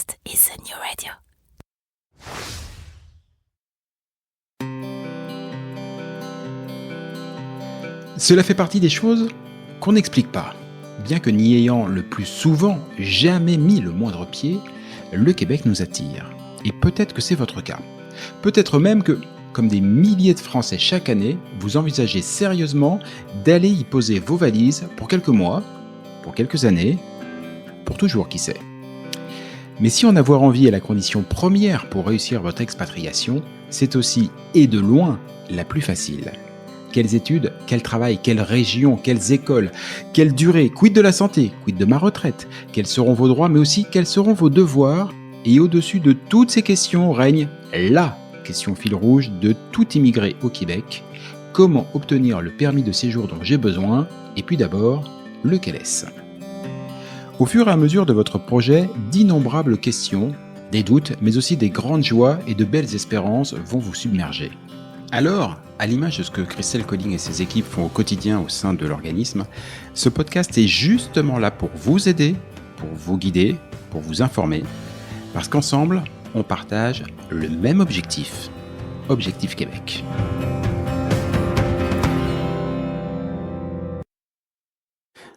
podcast is the new radio. Cela fait partie des choses qu'on n'explique pas. Bien que n'y ayant le plus souvent jamais mis le moindre pied, le Québec nous attire. Et peut-être que c'est votre cas. Peut-être même que, comme des milliers de Français chaque année, vous envisagez sérieusement d'aller y poser vos valises pour quelques mois, pour quelques années, pour toujours, qui sait. Mais si en avoir envie est la condition première pour réussir votre expatriation, c'est aussi, et de loin, la plus facile. Quelles études, quel travail, quelle région, quelles écoles, quelle durée, quid de la santé, quid de ma retraite, quels seront vos droits, mais aussi quels seront vos devoirs. Et au-dessus de toutes ces questions règne la question fil rouge de tout immigré au Québec. Comment obtenir le permis de séjour dont j'ai besoin? Et puis d'abord, lequel est-ce? Au fur et à mesure de votre projet, d'innombrables questions, des doutes, mais aussi des grandes joies et de belles espérances vont vous submerger. Alors, à l'image de ce que Christelle Colling et ses équipes font au quotidien au sein de l'organisme, ce podcast est justement là pour vous aider, pour vous guider, pour vous informer, parce qu'ensemble, on partage le même objectif, Objectif Québec.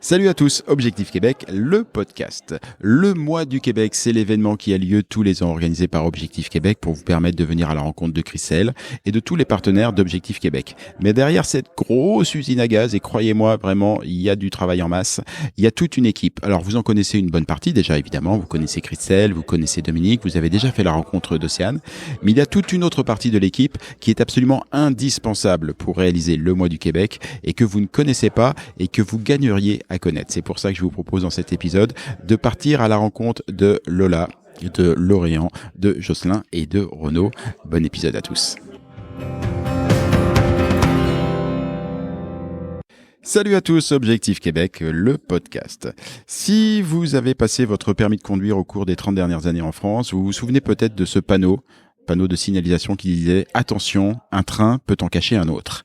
Salut à tous, Objectif Québec, le podcast. Le mois du Québec, c'est l'événement qui a lieu tous les ans organisé par Objectif Québec pour vous permettre de venir à la rencontre de Christelle et de tous les partenaires d'Objectif Québec. Mais derrière cette grosse usine à gaz, et croyez-moi, vraiment, il y a du travail en masse, il y a toute une équipe. Alors vous en connaissez une bonne partie déjà, évidemment, vous connaissez Christelle, vous connaissez Dominique, vous avez déjà fait la rencontre d'Océane, mais il y a toute une autre partie de l'équipe qui est absolument indispensable pour réaliser le mois du Québec et que vous ne connaissez pas et que vous gagneriez à connaître. C'est pour ça que je vous propose dans cet épisode de partir à la rencontre de Lola, de Lorient, de Jocelyn et de Renaud. Bon épisode à tous. Salut à tous, Objectif Québec, le podcast. Si vous avez passé votre permis de conduire au cours des 30 dernières années en France, vous vous souvenez peut-être de ce panneau de signalisation qui disait « Attention, un train peut en cacher un autre ».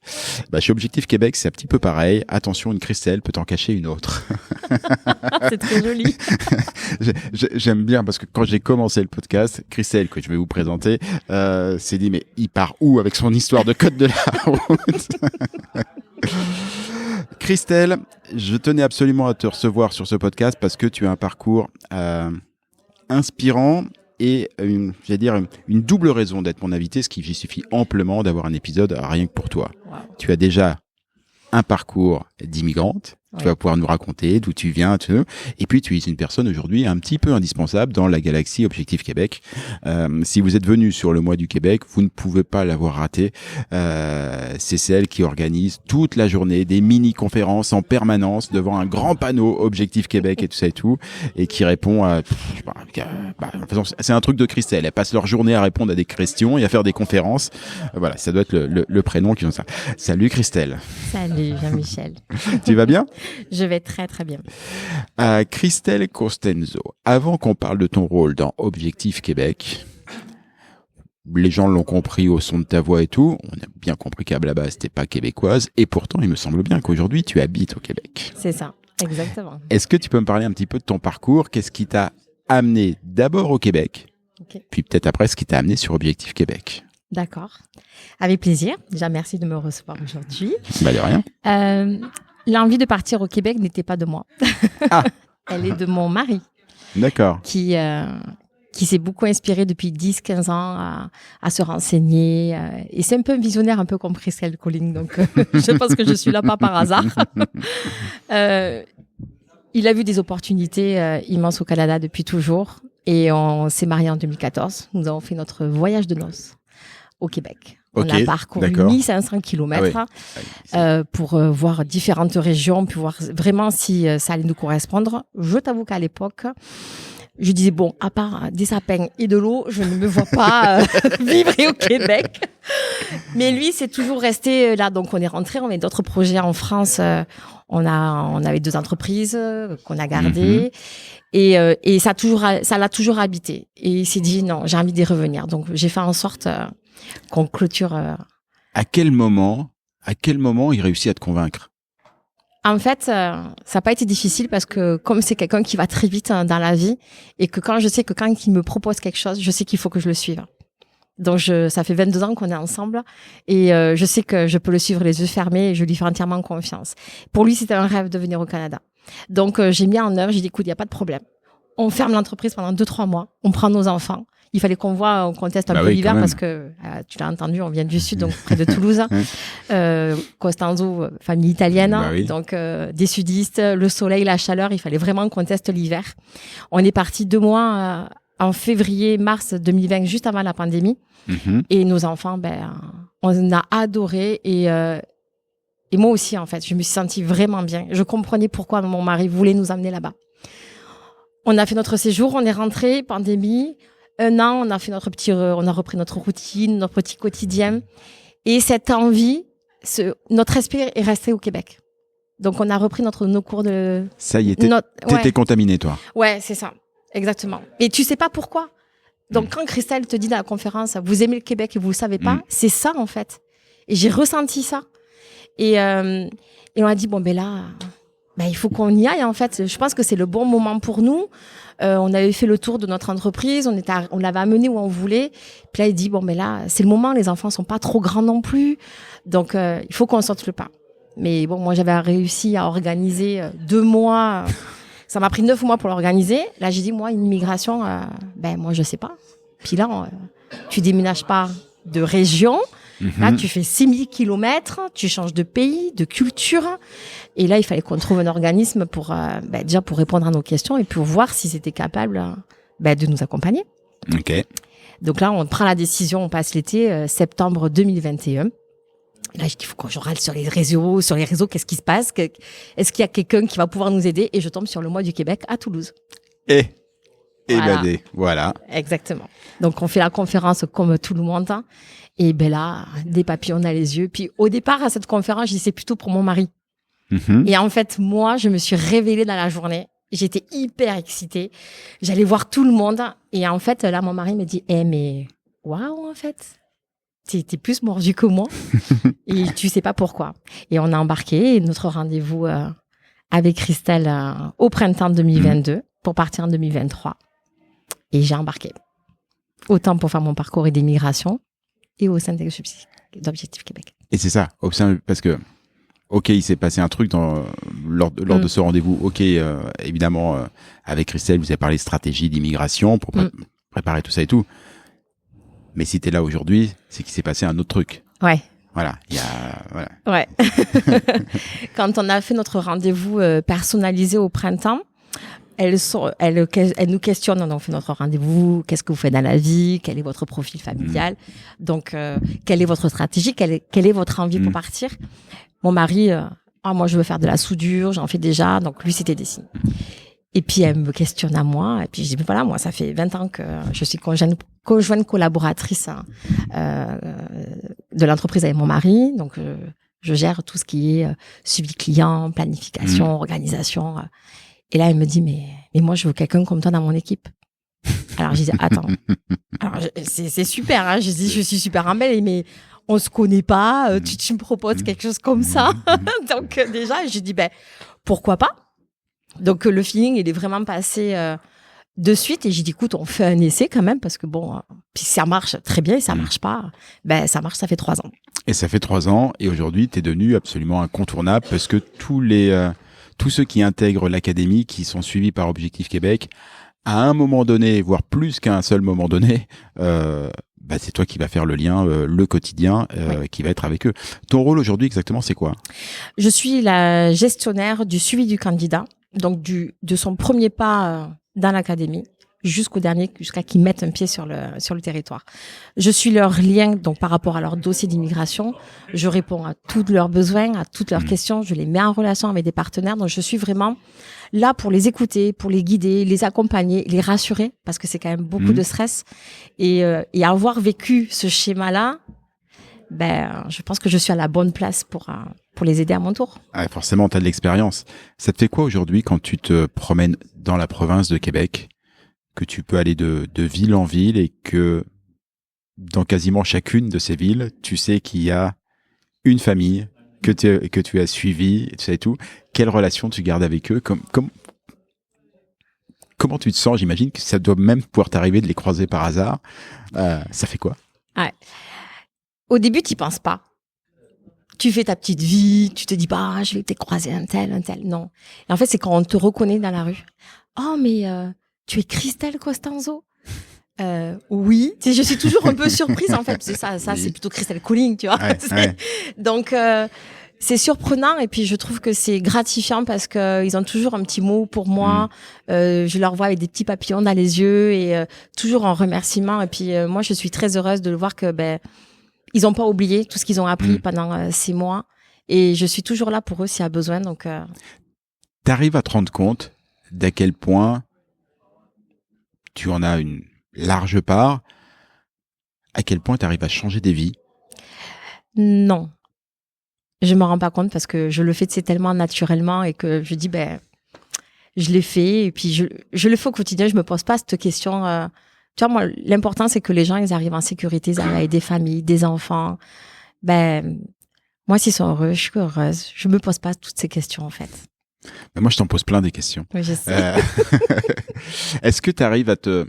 Chez Objectif Québec, c'est un petit peu pareil. Attention, une Christelle peut en cacher une autre. C'est très joli. J'aime bien parce que quand j'ai commencé le podcast, Christelle, que je vais vous présenter, s'est dit « Mais il part où avec son histoire de code de la route ?» Christelle, je tenais absolument à te recevoir sur ce podcast parce que tu as un parcours inspirant et une double raison d'être mon invité, ce qui justifie amplement d'avoir un épisode rien que pour toi. Wow. Tu as déjà un parcours d'immigrante. Tu vas pouvoir nous raconter d'où tu viens, et puis tu es une personne aujourd'hui un petit peu indispensable dans la galaxie Objectif Québec. Si vous êtes venu sur le mois du Québec, vous ne pouvez pas l'avoir raté. C'est celle qui organise toute la journée des mini-conférences en permanence devant un grand panneau Objectif Québec et tout ça et tout, et qui répond à... c'est un truc de Christelle. Elle passe leur journée à répondre à des questions et à faire des conférences. Voilà, ça doit être le prénom qui ont ça. Salut Christelle. Salut Jean-Michel. Tu vas bien? Je vais très très bien. Christelle Costenzo, avant qu'on parle de ton rôle dans Objectif Québec, les gens l'ont compris au son de ta voix et tout, on a bien compris qu'à la base t'es pas québécoise, et pourtant il me semble bien qu'aujourd'hui tu habites au Québec. C'est ça, exactement. Est-ce que tu peux me parler un petit peu de ton parcours? Qu'est-ce qui t'a amené d'abord au Québec, puis peut-être après ce qui t'a amené sur Objectif Québec? D'accord, avec plaisir. Déjà merci de me recevoir aujourd'hui. De rien. L'envie de partir au Québec n'était pas de moi. Ah. Elle est de mon mari. D'accord. Qui s'est beaucoup inspiré depuis 10-15 ans à se renseigner. Et c'est un peu un visionnaire, un peu comme Christelle Colling. Donc, je pense que je suis là pas par hasard. Il a vu des opportunités immenses au Canada depuis toujours. Et on s'est mariés en 2014. Nous avons fait notre voyage de noces au Québec. On a parcouru 1500 kilomètres pour voir différentes régions, puis voir vraiment si ça allait nous correspondre. Je t'avoue qu'à l'époque, je disais, bon, à part des sapins et de l'eau, je ne me vois pas vivre au Québec. Mais lui, c'est toujours resté là. Donc, on est rentré, on avait d'autres projets en France. On avait 2 entreprises qu'on a gardées. Et ça l'a toujours habité. Et il s'est dit, non, j'ai envie d'y revenir. Donc, j'ai fait en sorte qu'on clôture. À quel moment il réussit à te convaincre? En fait, ça n'a pas été difficile parce que comme c'est quelqu'un qui va très vite dans la vie et que quand il me propose quelque chose, je sais qu'il faut que je le suive. Donc ça fait 22 ans qu'on est ensemble et je sais que je peux le suivre les yeux fermés et je lui fais entièrement confiance. Pour lui, c'était un rêve de venir au Canada. Donc j'ai mis en œuvre, j'ai dit écoute, il n'y a pas de problème. On ferme l'entreprise pendant 2-3 mois, on prend nos enfants. Il fallait qu'on teste un peu l'hiver parce que, tu l'as entendu, on vient du sud, donc près de Toulouse. Costanzo, famille italienne, donc des sudistes, le soleil, la chaleur, il fallait vraiment qu'on teste l'hiver. On est parti 2 mois en février-mars 2020, juste avant la pandémie. Et nos enfants, on a adoré et moi aussi, en fait, je me suis sentie vraiment bien. Je comprenais pourquoi mon mari voulait nous amener là-bas. On a fait notre séjour, on est rentré, pandémie. 1 an, on a fait on a repris notre routine, notre petit quotidien. Et cette envie, notre esprit est resté au Québec. Donc, on a repris nos cours de... Ça y est, t'étais contaminée, toi. Ouais, c'est ça. Exactement. Et tu sais pas pourquoi. Donc, quand Christelle te dit dans la conférence, vous aimez le Québec et vous le savez pas, c'est ça, en fait. Et j'ai ressenti ça. Et on a dit, il faut qu'on y aille, en fait. Je pense que c'est le bon moment pour nous. On avait fait le tour de notre entreprise, on l'avait amené où on voulait. Puis là, il dit, c'est le moment, les enfants sont pas trop grands non plus. Donc, il faut qu'on sorte le pas. Mais bon, moi, j'avais réussi à organiser 2 mois. Ça m'a pris 9 mois pour l'organiser. Là, j'ai dit, moi, une immigration, moi, je sais pas. Puis là, tu déménages pas de région. Là, tu fais 6000 kilomètres, tu changes de pays, de culture. Et là, il fallait qu'on trouve un organisme pour, déjà pour répondre à nos questions et pour voir si c'était capable de nous accompagner. Ok. Donc là, on prend la décision, on passe l'été, septembre 2021. Et là, je dis, il faut qu'on râle sur les réseaux, qu'est-ce qui se passe? Est-ce qu'il y a quelqu'un qui va pouvoir nous aider? Et je tombe sur le mois du Québec à Toulouse. Voilà. Exactement. Donc, on fait la conférence comme tout le monde. Et là, des papillons dans les yeux. Puis au départ, à cette conférence, je dis c'est plutôt pour mon mari. Et en fait, moi, je me suis réveillée dans la journée. J'étais hyper excitée. J'allais voir tout le monde. Et en fait, là, mon mari me dit, mais waouh, en fait, t'es plus mordu que moi. Et tu sais pas pourquoi. Et on a embarqué notre rendez-vous avec Christelle au printemps 2022 pour partir en 2023. Et j'ai embarqué. Autant pour faire mon parcours d'immigration et au sein d'Objectif Québec. Et c'est ça, parce que, ok, il s'est passé un truc lors de ce rendez-vous. Ok, évidemment, avec Christelle, vous avez parlé de stratégie d'immigration pour préparer tout ça et tout. Mais si t'es là aujourd'hui, c'est qu'il s'est passé un autre truc. Ouais. Voilà, Ouais. Quand on a fait notre rendez-vous personnalisé au printemps, elle nous questionne, on fait notre rendez-vous, qu'est-ce que vous faites dans la vie, quel est votre profil familial, donc quelle est votre stratégie, quelle est votre envie pour partir. Mon mari, moi je veux faire de la soudure, j'en fais déjà, donc lui c'était des signes. Et puis elle me questionne à moi, et puis je dis voilà, moi ça fait 20 ans que je suis conjointe collaboratrice de l'entreprise avec mon mari, donc je gère tout ce qui est suivi client, planification, organisation. Et là, elle me dit, mais moi, je veux quelqu'un comme toi dans mon équipe. Alors, je dis, attends. Alors, c'est super, hein. Je dis, je suis super emballée, mais on se connaît pas. Tu me proposes quelque chose comme ça. Donc, déjà, je dis, pourquoi pas? Donc, le feeling, il est vraiment passé de suite. Et j'ai dit, écoute, on fait un essai quand même, parce que bon, puis ça marche très bien et ça marche pas. Ça marche, ça fait 3 ans. Et ça fait 3 ans. Et aujourd'hui, t'es devenu absolument incontournable parce que tous ceux qui intègrent l'académie, qui sont suivis par Objectif Québec, à un moment donné, voire plus qu'à un seul moment donné, c'est toi qui vas faire le lien, le quotidien, qui va être avec eux. Ton rôle aujourd'hui, exactement, c'est quoi? Je suis la gestionnaire du suivi du candidat, donc de son premier pas dans l'académie jusqu'à qu'ils mettent un pied sur le territoire. Je suis leur lien, donc par rapport à leur dossier d'immigration. Je réponds à tous leurs besoins, à toutes leurs questions. Je les mets en relation avec des partenaires. Donc je suis vraiment là pour les écouter, pour les guider, les accompagner, les rassurer, parce que c'est quand même beaucoup de stress. Et avoir vécu ce schéma-là, je pense que je suis à la bonne place pour les aider à mon tour. Ah, forcément, tu as de l'expérience. Ça te fait quoi aujourd'hui quand tu te promènes dans la province de Québec, que tu peux aller de ville en ville et que dans quasiment chacune de ces villes, tu sais qu'il y a une famille, que tu as suivis, tu sais tout. Quelle relation tu gardes avec eux? Comment tu te sens? J'imagine que ça doit même pouvoir t'arriver de les croiser par hasard. Ça fait quoi? Ouais. Au début, tu n'y penses pas. Tu fais ta petite vie, tu te dis pas, je vais peut-être croiser un tel. Non. Et en fait, c'est quand on te reconnaît dans la rue. Oh, mais tu es Christelle Costanzo? Oui. Tu sais, je suis toujours un peu surprise en fait. C'est ça, oui. C'est plutôt Christelle Colling, tu vois. Ouais. Donc c'est surprenant et puis je trouve que c'est gratifiant parce que ils ont toujours un petit mot pour moi. Je leur vois avec des petits papillons dans les yeux et toujours en remerciement. Et puis moi, je suis très heureuse de voir que ils n'ont pas oublié tout ce qu'ils ont appris pendant 6 mois et je suis toujours là pour eux s'il y a besoin. Donc t'arrives à te rendre compte d'à quel point tu en as une large part, à quel point tu arrives à changer des vies? Non. Je me rends pas compte parce que je le fais tellement naturellement et que je dis, je l'ai fait et puis je le fais au quotidien, je me pose pas cette question. Tu vois, moi, l'important, c'est que les gens, ils arrivent en sécurité, ils arrivent avec des familles, des enfants. Moi, s'ils sont heureux, je suis heureuse. Je me pose pas toutes ces questions, en fait. Mais moi, je t'en pose plein des questions. Oui, je sais. Est-ce que tu arrives à te...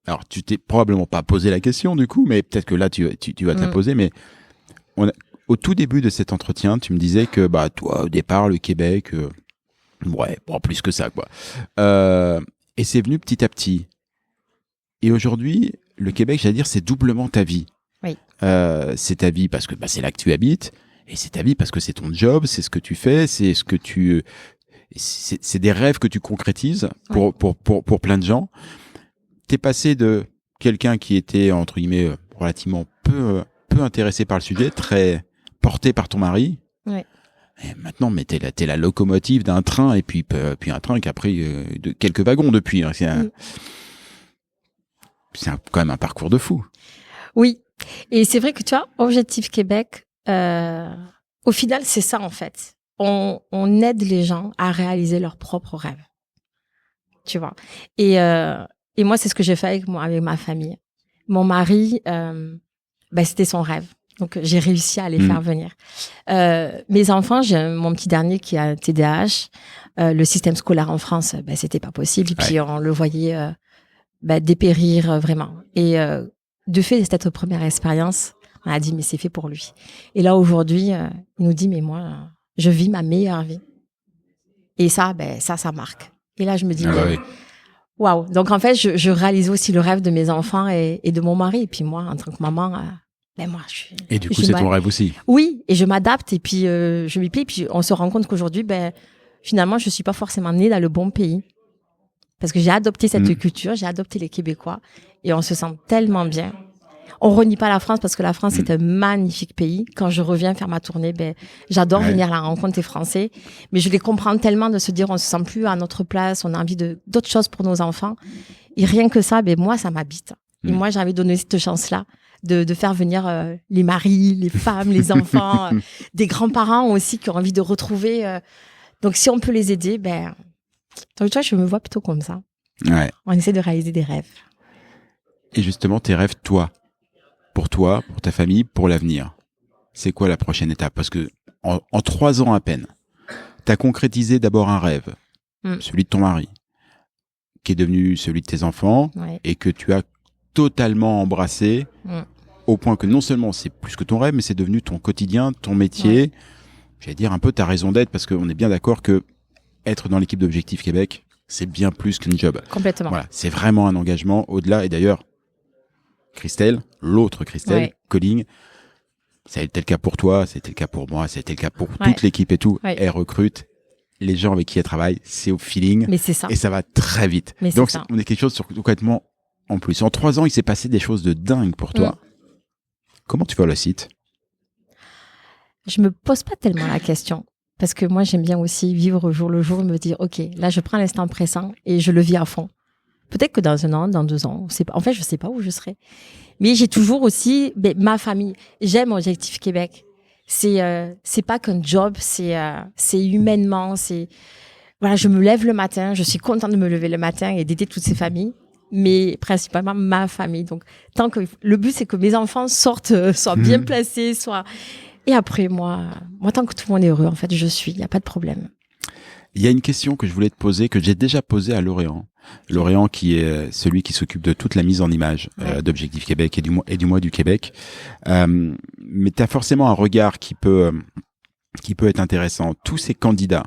Alors, tu t'es probablement pas posé la question, du coup, mais peut-être que là, tu vas te la poser, mais au tout début de cet entretien, tu me disais que, toi, au départ, le Québec, plus que ça, quoi. Et c'est venu petit à petit. Et aujourd'hui, le Québec, j'allais dire, c'est doublement ta vie. Oui. C'est ta vie parce que c'est là que tu habites, et c'est ta vie parce que c'est ton job, c'est ce que tu fais, c'est ce que c'est des rêves que tu concrétises pour plein de gens. T'es passé de quelqu'un qui était, entre guillemets, relativement peu intéressé par le sujet, très porté par ton mari. Oui. Et maintenant, t'es la locomotive d'un train, et puis un train qui a pris quelques wagons depuis. Hein. C'est quand même un parcours de fou. Oui. Et c'est vrai que tu vois, Objectif Québec, au final, c'est ça en fait. On aide les gens à réaliser leurs propres rêves. Tu vois. Et moi, c'est ce que j'ai fait avec ma famille. Mon mari, c'était son rêve. Donc, j'ai réussi à les faire venir. Mes enfants, j'ai mon petit dernier qui a un TDAH. Le système scolaire en France, c'était pas possible. Et puis, on le voyait dépérir vraiment. Et de fait, cette première expérience, on a dit, mais c'est fait pour lui. Et là, aujourd'hui, il nous dit, mais moi, je vis ma meilleure vie. Et ça, ça marque. Et là, je me dis, waouh. Donc, en fait, je réalise aussi le rêve de mes enfants et de mon mari. Et puis moi, en tant que maman, moi, et du coup, c'est ton rêve aussi. Oui, et je m'adapte et puis je m'y plais. Et puis on se rend compte qu'aujourd'hui, finalement, je suis pas forcément née dans le bon pays. Parce que j'ai adopté cette culture, j'ai adopté les Québécois et on se sent tellement bien. On renie pas la France parce que la France est un magnifique pays. Quand je reviens faire ma tournée, j'adore venir à la rencontre des Français. Mais je les comprends tellement de se dire on se sent plus à notre place, on a envie d'autres choses pour nos enfants. Et rien que ça, moi, ça m'habite. Et moi, j'ai envie de donner cette chance-là de faire venir les maris, les femmes, les enfants, des grands-parents aussi qui ont envie de retrouver. Donc, si on peut les aider, donc, tu vois, je me vois plutôt comme ça. Ouais. On essaie de réaliser des rêves. Et justement, tes rêves, toi, pour ta famille, pour l'avenir, c'est quoi la prochaine étape? Parce que en 3 ans à peine, t'as concrétisé d'abord un rêve, celui de ton mari, qui est devenu celui de tes enfants, et que tu as totalement embrassé, au point que non seulement c'est plus que ton rêve, mais c'est devenu ton quotidien, ton métier, j'allais dire un peu ta raison d'être, parce qu'on est bien d'accord que être dans l'équipe d'Objectif Québec, c'est bien plus qu'un job. Complètement. Voilà, c'est vraiment un engagement au-delà. Et d'ailleurs, Christelle, l'autre Christelle, Colling, ça a été le cas pour toi, c'était le cas pour moi, c'était le cas pour toute l'équipe et tout. Elle recrute les gens avec qui elle travaille, c'est au feeling. Mais c'est ça. Et ça va très vite. Mais donc, on est quelque chose sur complètement en plus. En 3 ans, il s'est passé des choses de dingue pour toi. Comment tu vois le site? Je me pose pas tellement la question. Parce que moi, j'aime bien aussi vivre au jour le jour et me dire, OK, là, je prends l'instant présent et je le vis à fond. Peut-être que dans 1 an, dans 2 ans, en fait, je sais pas où je serai. Mais j'ai toujours aussi ma famille. J'aime Objectif Québec. C'est pas qu'un job, c'est humainement, voilà, je me lève le matin, je suis contente de me lever le matin et d'aider toutes ces familles, mais principalement ma famille. Donc, le but, c'est que mes enfants sortent, soient bien placés, Et après, moi, tant que tout le monde est heureux, en fait, il n'y a pas de problème. Il y a une question que je voulais te poser, que j'ai déjà posée à Lorient. Lorient qui est celui qui s'occupe de toute la mise en image d'Objectif Québec et du mois du Québec. Mais tu as forcément un regard qui peut être intéressant. Tous ces candidats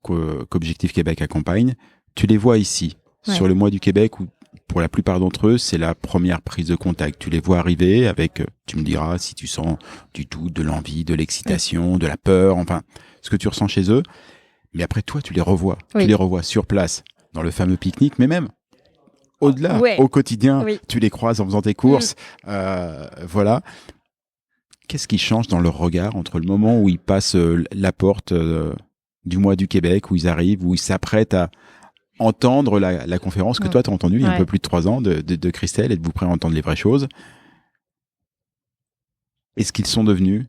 qu'Objectif Québec accompagne, tu les vois ici, sur le mois du Québec, où pour la plupart d'entre eux, c'est la première prise de contact. Tu les vois arriver avec, tu me diras si tu sens du doute, de l'envie, de l'excitation, de la peur, enfin, ce que tu ressens chez eux. Mais après, toi, tu les revois. Oui. Tu les revois sur place, dans le fameux pique-nique, mais même au-delà, au quotidien, tu les croises en faisant tes courses. Voilà. Qu'est-ce qui change dans leur regard entre le moment où ils passent la porte du mois du Québec, où ils arrivent, où ils s'apprêtent à entendre la conférence que toi, tu as entendue il y a un peu plus de 3 ans de Christelle, et de vous prêt à entendre les vraies choses. Est-ce qu'ils sont devenus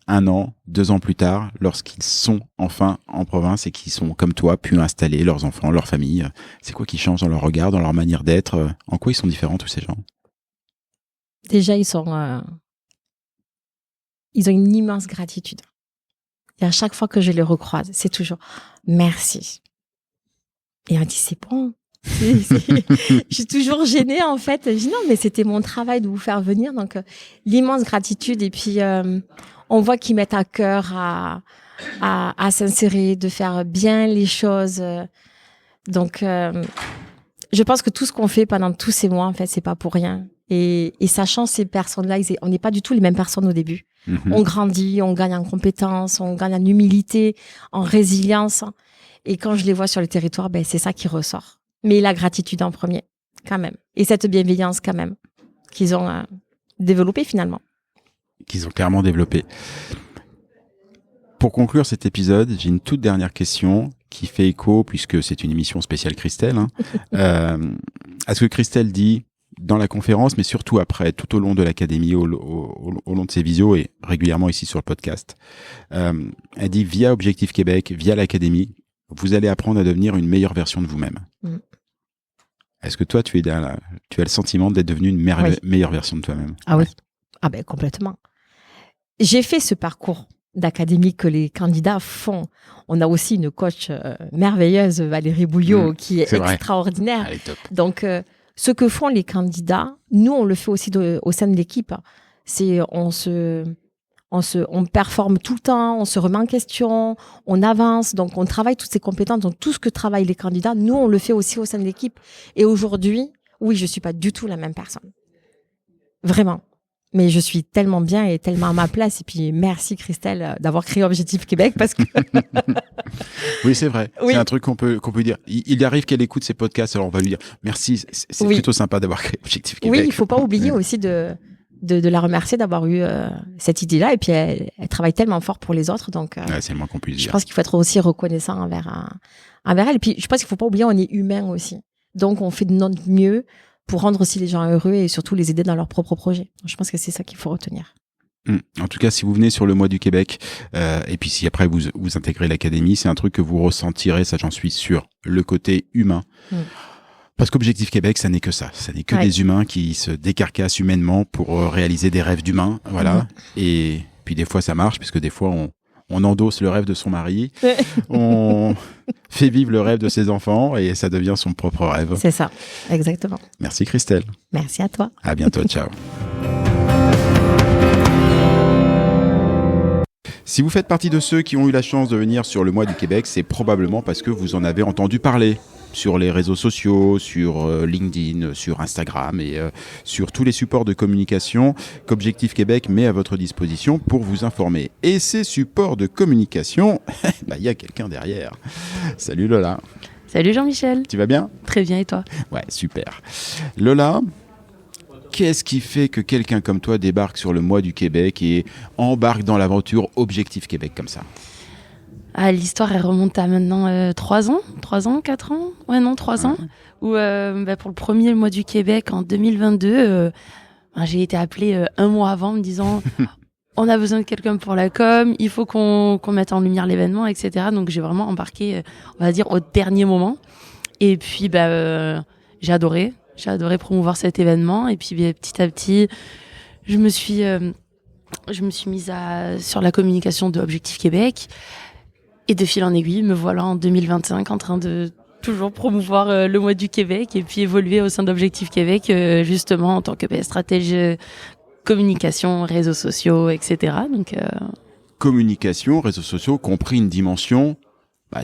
1 an, 2 ans plus tard, lorsqu'ils sont enfin en province et qu'ils sont, comme toi, pu installer leurs enfants, leur famille? C'est quoi qui change dans leur regard, dans leur manière d'être? En quoi ils sont différents, tous ces gens? Déjà, ils ont une immense gratitude. Et à chaque fois que je les recroise, c'est toujours merci. Et on dit, c'est bon. Je suis toujours gênée, en fait. Je dis, non, mais c'était mon travail de vous faire venir. Donc, l'immense gratitude. Et puis, on voit qu'ils mettent à cœur à s'insérer, de faire bien les choses. Donc, je pense que tout ce qu'on fait pendant tous ces mois, en fait, c'est pas pour rien. Et sachant ces personnes-là, on n'est pas du tout les mêmes personnes au début. On grandit, on gagne en compétences, on gagne en humilité, en résilience. Et quand je les vois sur le territoire, c'est ça qui ressort. Mais la gratitude en premier, quand même. Et cette bienveillance, quand même, qu'ils ont développée finalement. Qu'ils ont clairement développée. Pour conclure cet épisode, j'ai une toute dernière question qui fait écho, puisque c'est une émission spéciale Christelle, à ce que Christelle dit dans la conférence, mais surtout après, tout au long de l'académie, au long de ses visios et régulièrement ici sur le podcast. Elle dit, via Objectif Québec, via l'académie, vous allez apprendre à devenir une meilleure version de vous-même. Est-ce que toi, tu as le sentiment d'être devenu une meilleure version de toi-même? Ah oui. Ah ben complètement. J'ai fait ce parcours d'académie que les candidats font. On a aussi une coach merveilleuse, Valérie Bouillot, qui est extraordinaire. Elle est top. Donc, ce que font les candidats, nous, on le fait aussi au sein de l'équipe. C'est on performe tout le temps, on se remet en question, on avance, donc on travaille toutes ces compétences. Donc tout ce que travaillent les candidats, nous, on le fait aussi au sein de l'équipe. Et aujourd'hui, oui, je suis pas du tout la même personne. Vraiment. Mais je suis tellement bien et tellement à ma place. Et puis, merci Christelle d'avoir créé Objectif Québec parce que... Oui, c'est vrai. Oui. C'est un truc qu'on peut dire. Il arrive qu'elle écoute ces podcasts, alors on va lui dire merci, c'est plutôt sympa d'avoir créé Objectif Québec. Oui, il faut pas oublier aussi de la remercier d'avoir eu cette idée-là. Et puis, elle travaille tellement fort pour les autres. Donc, c'est le moins qu'on puisse dire. Je pense qu'il faut être aussi reconnaissant envers elle. Et puis, je pense qu'il faut pas oublier, on est humain aussi. Donc, on fait de notre mieux pour rendre aussi les gens heureux et surtout les aider dans leurs propres projets. Je pense que c'est ça qu'il faut retenir. En tout cas, si vous venez sur le mois du Québec, et puis si après vous intégrez l'académie, c'est un truc que vous ressentirez, ça j'en suis sûr, le côté humain. Parce qu'Objectif Québec, ça n'est que ça. Ça n'est que des humains qui se décarcassent humainement pour réaliser des rêves d'humains. Voilà. Et puis des fois ça marche, puisque des fois on endosse le rêve de son mari, on fait vivre le rêve de ses enfants et ça devient son propre rêve. C'est ça, exactement. Merci Christelle. Merci à toi. À bientôt, ciao. Si vous faites partie de ceux qui ont eu la chance de venir sur le mois du Québec, c'est probablement parce que vous en avez entendu parler sur les réseaux sociaux, sur LinkedIn, sur Instagram et sur tous les supports de communication qu'Objectif Québec met à votre disposition pour vous informer. Et ces supports de communication, y a quelqu'un derrière. Salut Lola. Salut Jean-Michel. Tu vas bien? Très bien, et toi? Ouais, super. Lola, qu'est-ce qui fait que quelqu'un comme toi débarque sur le mois du Québec et embarque dans l'aventure Objectif Québec comme ça? L'histoire, elle remonte à maintenant 3 ans, 4 ans. Ouais, non, 3 ans. Où, pour le premier mois du Québec en 2022, j'ai été appelée 1 mois avant me disant on a besoin de quelqu'un pour la com, il faut qu'on mette en lumière l'événement, etc. Donc, j'ai vraiment embarqué, on va dire, au dernier moment. Et puis, j'ai adoré promouvoir cet événement. Et puis, petit à petit, je me suis je me suis mise sur la communication de Objectif Québec. Et de fil en aiguille, me voilà en 2025 en train de toujours promouvoir le mois du Québec et puis évoluer au sein d'Objectif Québec, justement en tant que stratège communication, réseaux sociaux, etc. Donc, communication, réseaux sociaux, compris une dimension...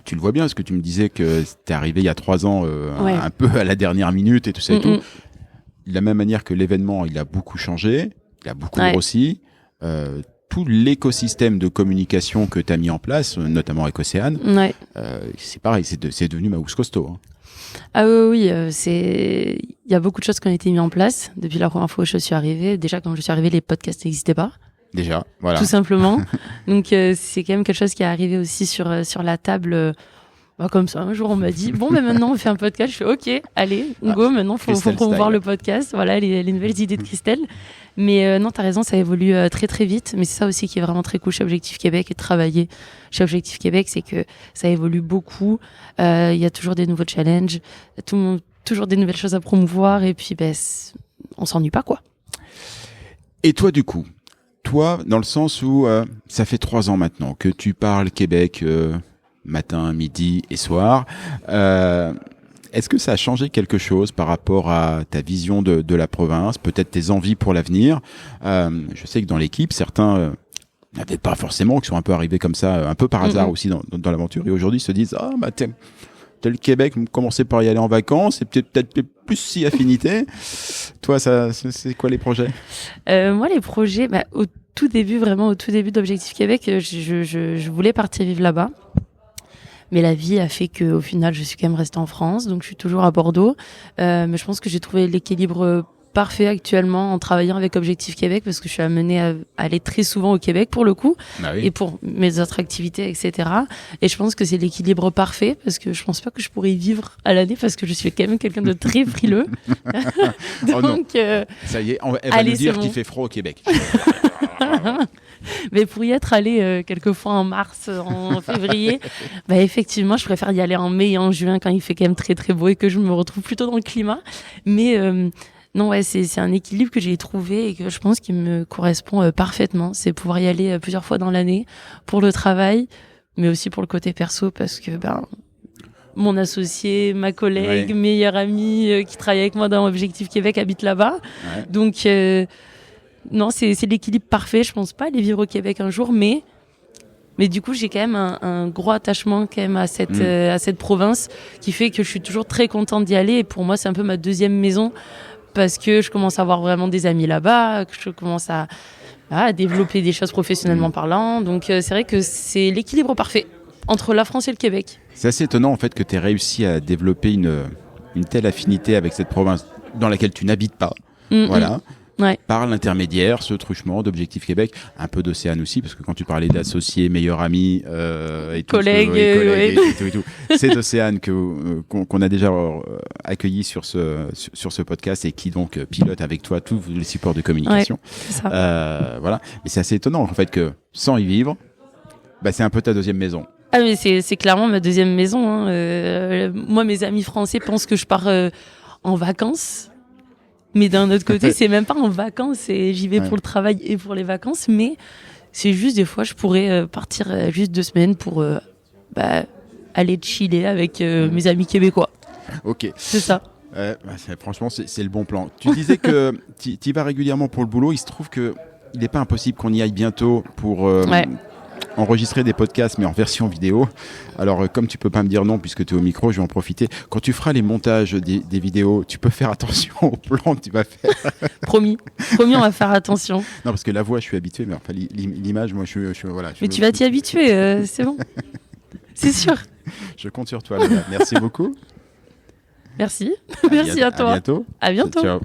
tu le vois bien, parce que tu me disais que t'es arrivé il y a 3 ans un peu à la dernière minute et tout ça et tout. De la même manière que l'événement, il a beaucoup changé, il a beaucoup grossi. Tout l'écosystème de communication que tu as mis en place, notamment avec Océane, c'est pareil, c'est devenu Maous Costaud. Hein. Ah oui, il y a beaucoup de choses qui ont été mises en place depuis la première fois où je suis arrivée. Déjà, quand je suis arrivée, les podcasts n'existaient pas. Déjà, voilà. Tout simplement. Donc, c'est quand même quelque chose qui est arrivé aussi sur la table. Comme ça, un jour, on m'a dit, maintenant, on fait un podcast. Je fais, OK, allez, go, maintenant, faut promouvoir le podcast. Voilà, les nouvelles idées de Christelle. Mais non, t'as raison, ça évolue très, très vite. Mais c'est ça aussi qui est vraiment très cool chez Objectif Québec et de travailler chez Objectif Québec, c'est que ça évolue beaucoup. Il y a toujours des nouveaux challenges, toujours des nouvelles choses à promouvoir. Et puis, on s'ennuie pas, quoi. Et toi, du coup, dans le sens où ça fait 3 ans maintenant que tu parles Québec matin, midi et soir, est-ce que ça a changé quelque chose par rapport à ta vision de la province, peut-être tes envies pour l'avenir? Je sais que dans l'équipe, certains n'avaient pas forcément, qui sont un peu arrivés comme ça, un peu par hasard aussi dans l'aventure, et aujourd'hui se disent t'as le Québec, commencer par y aller en vacances, et peut-être plus si affinité. Toi, c'est quoi les projets? Moi, les projets, au tout début d'Objectif Québec, je voulais partir vivre là-bas. Mais la vie a fait qu'au final, je suis quand même restée en France, donc je suis toujours à Bordeaux. Mais je pense que j'ai trouvé l'équilibre parfait actuellement en travaillant avec Objectif Québec, parce que je suis amenée à aller très souvent au Québec pour le coup, et pour mes autres activités, etc. Et je pense que c'est l'équilibre parfait, parce que je pense pas que je pourrais y vivre à l'année, parce que je suis quand même quelqu'un de très frileux. Donc, ça y est, elle va nous dire qu'il fait froid au Québec. Mais pour y être allé quelques fois en mars, en février, effectivement, je préfère y aller en mai et en juin quand il fait quand même très très beau et que je me retrouve plutôt dans le climat. Mais non, c'est un équilibre que j'ai trouvé et que je pense qu'il me correspond parfaitement. C'est pouvoir y aller plusieurs fois dans l'année pour le travail, mais aussi pour le côté perso, parce que mon associé, ma collègue, meilleure amie qui travaille avec moi dans Objectif Québec habite là-bas. Ouais. Donc non, c'est l'équilibre parfait. Je pense pas aller vivre au Québec un jour, mais du coup, j'ai quand même un gros attachement quand même à cette province qui fait que je suis toujours très contente d'y aller. Et pour moi, c'est un peu ma deuxième maison parce que je commence à avoir vraiment des amis là-bas, que je commence à développer des choses professionnellement parlant. Donc, c'est vrai que c'est l'équilibre parfait entre la France et le Québec. C'est assez étonnant en fait que tu aies réussi à développer une telle affinité avec cette province dans laquelle tu n'habites pas. Voilà. Ouais. Par l'intermédiaire, ce truchement d'Objectif Québec, un peu d'Océane aussi, parce que quand tu parlais d'associés, meilleurs amis et collègues, et tout, c'est d'Océane qu'on a déjà accueilli sur ce podcast et qui donc pilote avec toi tous les supports de communication. Ouais, c'est ça. Voilà, mais c'est assez étonnant en fait que sans y vivre, c'est un peu ta deuxième maison. Ah mais c'est clairement ma deuxième maison. Hein. Moi, mes amis français pensent que je pars en vacances. Mais d'un autre côté, c'est même pas en vacances, j'y vais pour le travail et pour les vacances, mais c'est juste des fois, je pourrais partir juste 2 semaines pour aller chiller avec mes amis québécois. Ok. C'est ça. Franchement, c'est le bon plan. Tu disais que tu y vas régulièrement pour le boulot. Il se trouve qu'il n'est pas impossible qu'on y aille bientôt pour enregistrer des podcasts, mais en version vidéo. Alors, comme tu peux pas me dire non, puisque tu es au micro, je vais en profiter. Quand tu feras les montages des vidéos, tu peux faire attention au plan que tu vas faire. Promis, on va faire attention. Non, parce que la voix, je suis habitué, mais enfin, l'image, moi, je voilà. Mais tu vas t'y habituer, c'est bon. C'est sûr. Je compte sur toi, Lola. Merci beaucoup. Merci. Merci à toi. À bientôt. À bientôt. Ciao.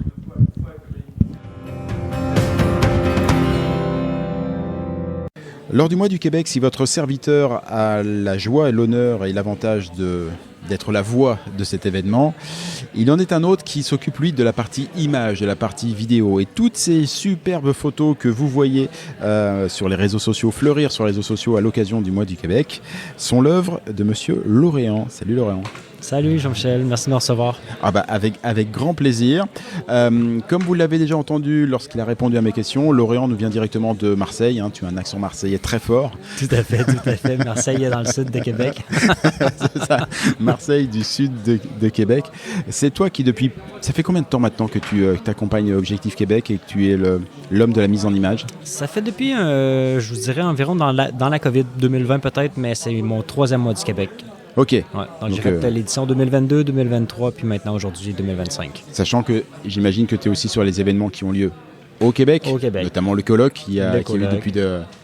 Lors du mois du Québec, si votre serviteur a la joie et l'honneur et l'avantage d'être la voix de cet événement, il en est un autre qui s'occupe, lui, de la partie image, de la partie vidéo. Et toutes ces superbes photos que vous voyez sur les réseaux sociaux, fleurir sur les réseaux sociaux à l'occasion du mois du Québec, sont l'œuvre de monsieur Lorient. Salut Lorient. Salut Jean-Michel, merci de me recevoir. Avec grand plaisir. Comme vous l'avez déjà entendu lorsqu'il a répondu à mes questions, Lorient nous vient directement de Marseille. Tu as un accent marseillais très fort. Tout à fait. Marseille est dans le sud de Québec. C'est ça, Marseille du sud de Québec. C'est toi qui ça fait combien de temps maintenant que tu t'accompagnes Objectif Québec et que tu es l'homme de la mise en image? Ça fait depuis, je vous dirais, environ dans la COVID 2020 peut-être, mais c'est mon 3e mois du Québec. OK. Ouais, donc j'ai fait l'édition 2022, 2023, puis maintenant aujourd'hui 2025. Sachant que j'imagine que tu es aussi sur les événements qui ont lieu au Québec, notamment le colloque qui a lieu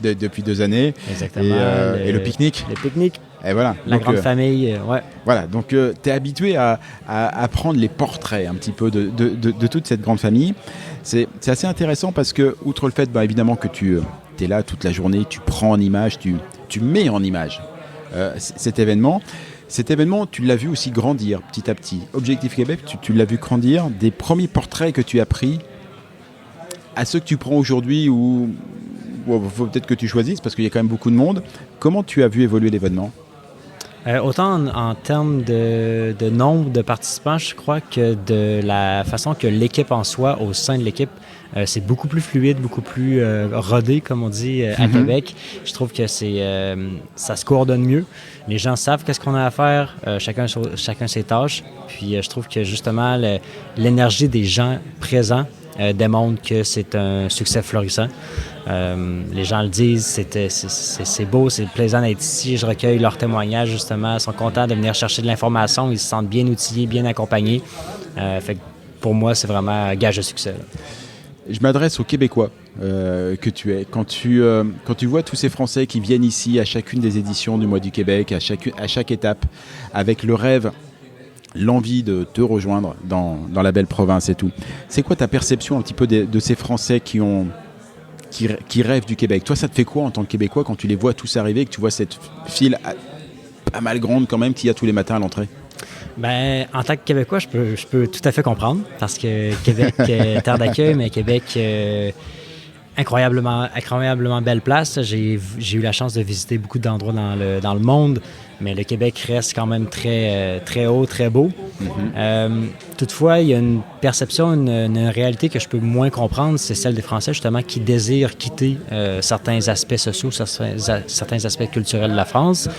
depuis 2 années. Exactement. Et le pique-nique. Le pique-nique. Et voilà. La grande famille, ouais. Voilà, donc tu es habitué à prendre les portraits un petit peu de toute cette grande famille. C'est assez intéressant parce que, outre le fait évidemment que tu es là toute la journée, tu prends en image, tu mets en image cet événement. Cet événement, tu l'as vu aussi grandir petit à petit. Objectif Québec, tu l'as vu grandir des premiers portraits que tu as pris à ceux que tu prends aujourd'hui ou faut peut-être que tu choisisses parce qu'il y a quand même beaucoup de monde. Comment tu as vu évoluer l'événement? Autant en termes de nombre de participants, je crois que de la façon que l'équipe en soi, au sein de l'équipe, c'est beaucoup plus fluide, beaucoup plus rodé, comme on dit à Québec. Je trouve que ça se coordonne mieux. Les gens savent qu'est-ce qu'on a à faire, chacun ses tâches. Puis je trouve que justement, l'énergie des gens présents démontre que c'est un succès florissant. Les gens le disent, c'est beau, c'est plaisant d'être ici. Je recueille leurs témoignages, justement. Ils sont contents de venir chercher de l'information. Ils se sentent bien outillés, bien accompagnés. Fait que pour moi, c'est vraiment un gage de succès. Là. Je m'adresse aux Québécois que tu es. Quand tu vois tous ces Français qui viennent ici à chacune des éditions du Mois du Québec, à chaque étape, avec le rêve, l'envie de te rejoindre dans la belle province et tout. C'est quoi ta perception un petit peu de ces Français qui rêvent du Québec? Toi, ça te fait quoi en tant que Québécois quand tu les vois tous arriver et que tu vois cette file pas mal grande quand même qu'il y a tous les matins à l'entrée? En tant que Québécois, je peux tout à fait comprendre parce que Québec, terre d'accueil, mais Québec, incroyablement belle place. J'ai eu la chance de visiter beaucoup d'endroits dans le monde, mais le Québec reste quand même très, très haut, très beau. Toutefois, il y a une perception, une réalité que je peux moins comprendre, c'est celle des Français justement qui désirent quitter certains aspects sociaux, certains aspects culturels de la France.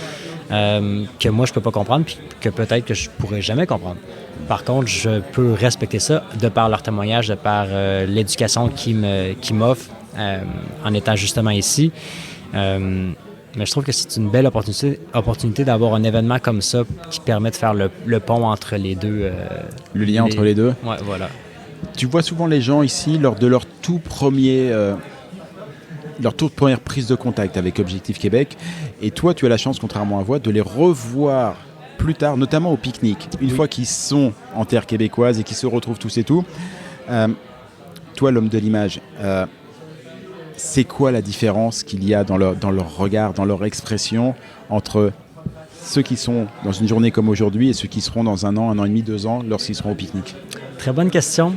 Que moi je peux pas comprendre puis que peut-être que je pourrais jamais comprendre. Par contre, je peux respecter ça de par leur témoignage, de par l'éducation qu'ils m'offrent en étant justement ici. Mais je trouve que c'est une belle opportunité d'avoir un événement comme ça qui permet de faire le pont entre les deux. Le lien entre les deux? Ouais, voilà. Tu vois souvent les gens ici lors de leur toute première prise de contact avec Objectif Québec. Et toi, tu as la chance, contrairement à moi, de les revoir plus tard, notamment au pique-nique. Une fois qu'ils sont en terre québécoise et qu'ils se retrouvent tous et tout. Toi, l'homme de l'image, c'est quoi la différence qu'il y a dans leur regard, dans leur expression entre ceux qui sont dans une journée comme aujourd'hui et ceux qui seront dans 1 an, 1 an et demi, 2 ans lorsqu'ils seront au pique-nique? Très bonne question.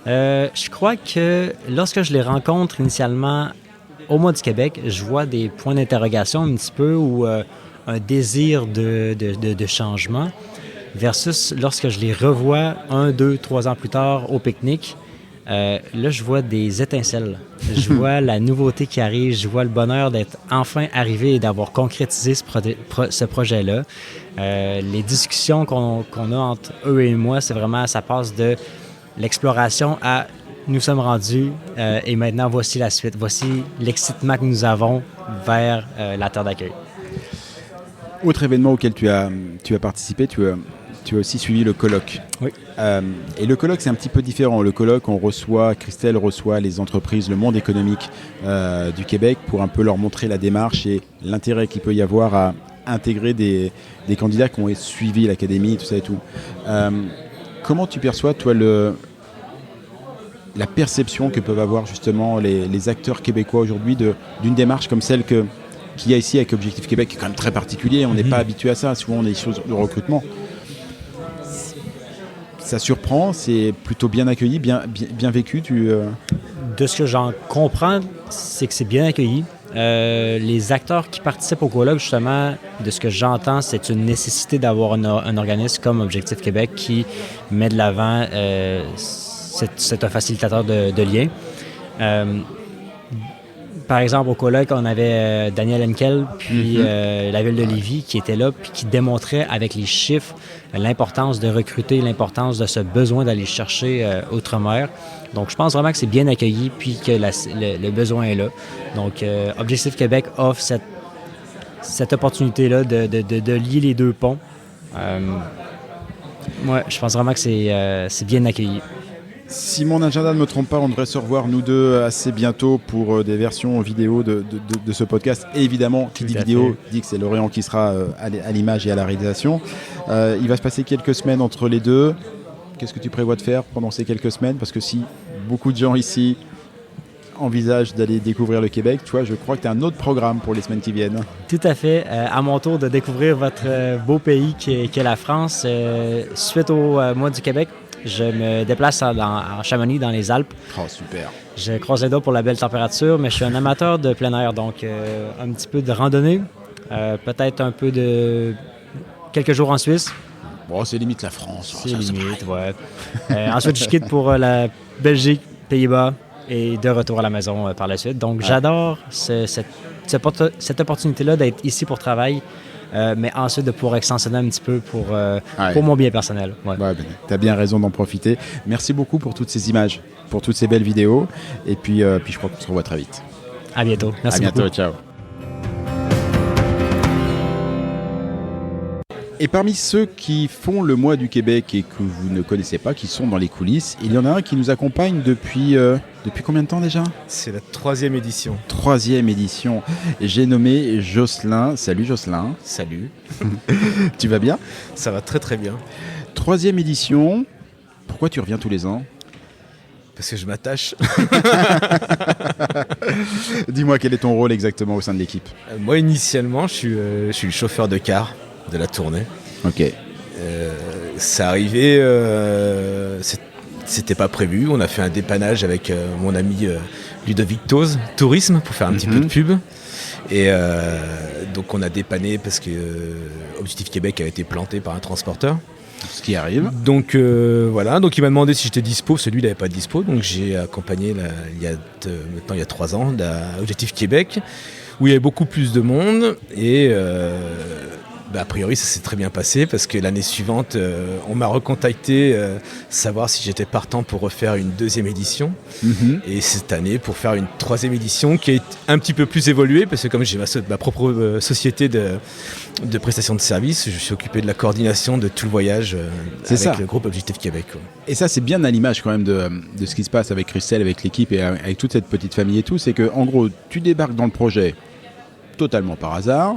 Je crois que lorsque je les rencontre initialement au Mois du Québec, je vois des points d'interrogation un petit peu ou un désir de changement versus lorsque je les revois 1, 2, 3 ans plus tard au pique-nique. Là, je vois des étincelles. Je vois la nouveauté qui arrive. Je vois le bonheur d'être enfin arrivé et d'avoir concrétisé ce projet-là. Les discussions qu'on a entre eux et moi, c'est vraiment, ça passe de l'exploration à nous sommes rendus et maintenant voici la suite. Voici l'excitement que nous avons vers la terre d'accueil. Autre événement auquel tu as participé, tu as aussi suivi le colloque. Oui. Et le colloque, c'est un petit peu différent. Le colloque, Christelle reçoit les entreprises, le monde économique du Québec pour un peu leur montrer la démarche et l'intérêt qu'il peut y avoir à intégrer des candidats qui ont suivi l'académie, tout ça et tout. Comment tu perçois, toi, la perception que peuvent avoir justement les acteurs québécois aujourd'hui d'une démarche comme celle qu'il y a ici avec Objectif Québec, qui est quand même très particulier. On n'est pas habitué à ça. Souvent, on est sur le recrutement. Ça surprend, c'est plutôt bien accueilli, bien vécu. De ce que j'en comprends, c'est que c'est bien accueilli. Les acteurs qui participent au colloque, justement, de ce que j'entends, c'est une nécessité d'avoir un organisme comme Objectif Québec qui met de l'avant, c'est un facilitateur de liens. Par exemple, au colloque, on avait Daniel Henkel, puis la ville de Lévis qui était là, puis qui démontrait avec les chiffres l'importance de recruter, l'importance de ce besoin d'aller chercher outre-mer. Donc, je pense vraiment que c'est bien accueilli, puis que le besoin est là. Donc, Objectif Québec offre cette opportunité-là de lier les deux ponts. Ouais, je pense vraiment que c'est bien accueilli. Si mon agenda ne me trompe pas, on devrait se revoir nous deux assez bientôt pour des versions vidéo de ce podcast. Et évidemment, qui dit vidéo dit que c'est Lorient qui sera à l'image et à la réalisation. Il va se passer quelques semaines entre les deux. Qu'est-ce que tu prévois de faire pendant ces quelques semaines? Parce que si beaucoup de gens ici envisagent d'aller découvrir le Québec, tu vois, je crois que tu as un autre programme pour les semaines qui viennent. Tout à fait. À mon tour de découvrir votre beau pays qui est la France, suite au mois du Québec, je me déplace en Chamonix, dans les Alpes. Oh, super. Je croise les doigts pour la belle température, mais je suis un amateur de plein air, donc un petit peu de randonnée, peut-être un peu de quelques jours en Suisse. Bon, c'est limite la France. C'est limite, ouais. Ensuite, je quitte pour la Belgique, Pays-Bas et de retour à la maison par la suite. Donc, j'adore cette opportunité-là d'être ici pour travailler. Mais ensuite de pouvoir extensionner un petit peu pour mon bien personnel. Ouais. Ouais, tu as bien raison d'en profiter. Merci beaucoup pour toutes ces images, pour toutes ces belles vidéos. Et puis je crois qu'on se revoit très vite. À bientôt. Merci beaucoup. À bientôt, ciao. Et parmi ceux qui font le mois du Québec et que vous ne connaissez pas, qui sont dans les coulisses, il y en a un qui nous accompagne depuis combien de temps déjà ? C'est la 3e édition. 3e édition. J'ai nommé Jocelyn. Salut Jocelyn. Salut. Tu vas bien ? Ça va très très bien. 3e édition. Pourquoi tu reviens tous les ans ? Parce que je m'attache. Dis-moi, quel est ton rôle exactement au sein de l'équipe ? Moi, initialement, je suis le chauffeur de car de la tournée. Ok. C'est arrivé, c'était pas prévu. On a fait un dépannage avec mon ami Ludovic Tose, Tourisme, pour faire un petit peu de pub. Et donc on a dépanné parce que Objectif Québec a été planté par un transporteur. Ce qui arrive. Donc voilà, donc il m'a demandé si j'étais dispo, celui il n'avait pas de dispo, donc j'ai accompagné il y a 3 ans Objectif Québec, où il y avait beaucoup plus de monde et a priori ça s'est très bien passé parce que l'année suivante on m'a recontacté savoir si j'étais partant pour refaire une 2e édition et cette année pour faire une 3e édition qui est un petit peu plus évoluée parce que comme j'ai ma propre société de prestation de services, je suis occupé de la coordination de tout le voyage avec le groupe Objectif Québec. Quoi. Et ça c'est bien à l'image quand même de ce qui se passe avec Christelle, avec l'équipe et avec toute cette petite famille et tout, c'est que en gros tu débarques dans le projet totalement par hasard.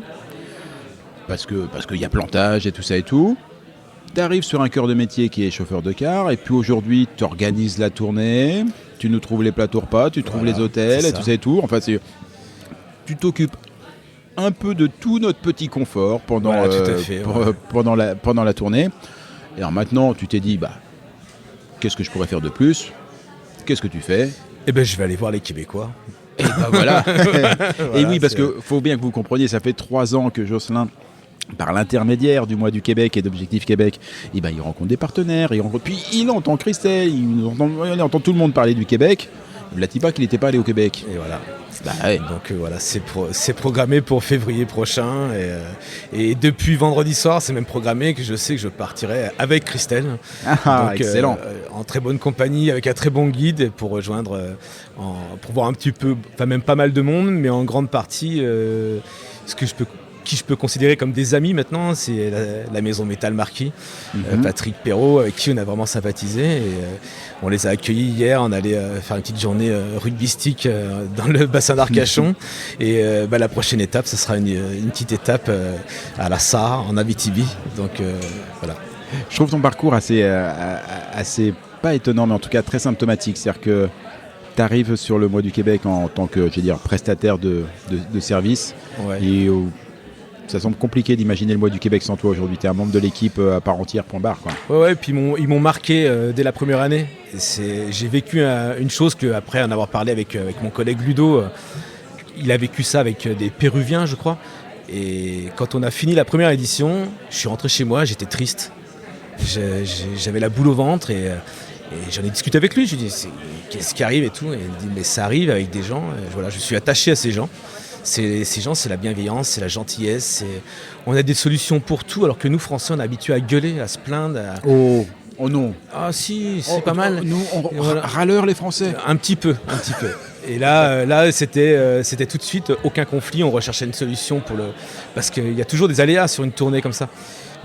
Parce qu'il y a plantage et tout ça et tout. Tu arrives sur un cœur de métier qui est chauffeur de car. Et puis aujourd'hui, tu organises la tournée. Tu nous trouves les plateaux repas, tu trouves les hôtels et tout ça et tout. Enfin, tu t'occupes un peu de tout notre petit confort pendant la tournée. Et alors maintenant, tu t'es dit, qu'est-ce que je pourrais faire de plus ? Qu'est-ce que tu fais ? Eh ben, je vais aller voir les Québécois. Et voilà. Et oui, parce qu'il faut bien que vous compreniez, ça fait 3 ans que Jocelyn, par l'intermédiaire du mois du Québec et d'Objectif Québec, il rencontre des partenaires, puis il entend Christelle, il entend tout le monde parler du Québec. Il ne l'a dit pas qu'il n'était pas allé au Québec. Et voilà. Donc voilà, c'est programmé pour février prochain. Et depuis vendredi soir, c'est même programmé que je sais que je partirai avec Christelle. Donc, excellent. En très bonne compagnie, avec un très bon guide pour rejoindre, pour voir un petit peu, enfin même pas mal de monde, mais en grande partie, qui je peux considérer comme des amis maintenant, c'est la maison Métal Marquis, Patrick Perrault, avec qui on a vraiment sympathisé. Et, on les a accueillis hier, on allait faire une petite journée rugbystique dans le bassin d'Arcachon. Et la prochaine étape, ce sera une petite étape à la Sarre, en Abitibi. Donc voilà. Je trouve ton parcours assez pas étonnant, mais en tout cas très symptomatique. C'est-à-dire que tu arrives sur le mois du Québec en tant que, prestataire de service. Ouais. Et ça semble compliqué d'imaginer le mois du Québec sans toi aujourd'hui. Tu es un membre de l'équipe à part entière, point barre. Quoi. Ouais, puis ils m'ont marqué dès la première année. J'ai vécu une chose qu'après en avoir parlé avec mon collègue Ludo, il a vécu ça avec des Péruviens, je crois. Et quand on a fini la première édition, je suis rentré chez moi, j'étais triste. J'avais la boule au ventre et j'en ai discuté avec lui. Je lui ai dit qu'est-ce qui arrive et tout. Et il me dit mais ça arrive avec des gens. Et voilà, je suis attaché à ces gens. Ces gens, c'est la bienveillance, c'est la gentillesse. On a des solutions pour tout, alors que nous, Français, on est habitués à gueuler, à se plaindre. Oh non. Ah si, c'est pas mal. Nous, râleurs les Français. Un petit peu. Et là, c'était tout de suite aucun conflit. On recherchait une solution parce qu'il y a toujours des aléas sur une tournée comme ça.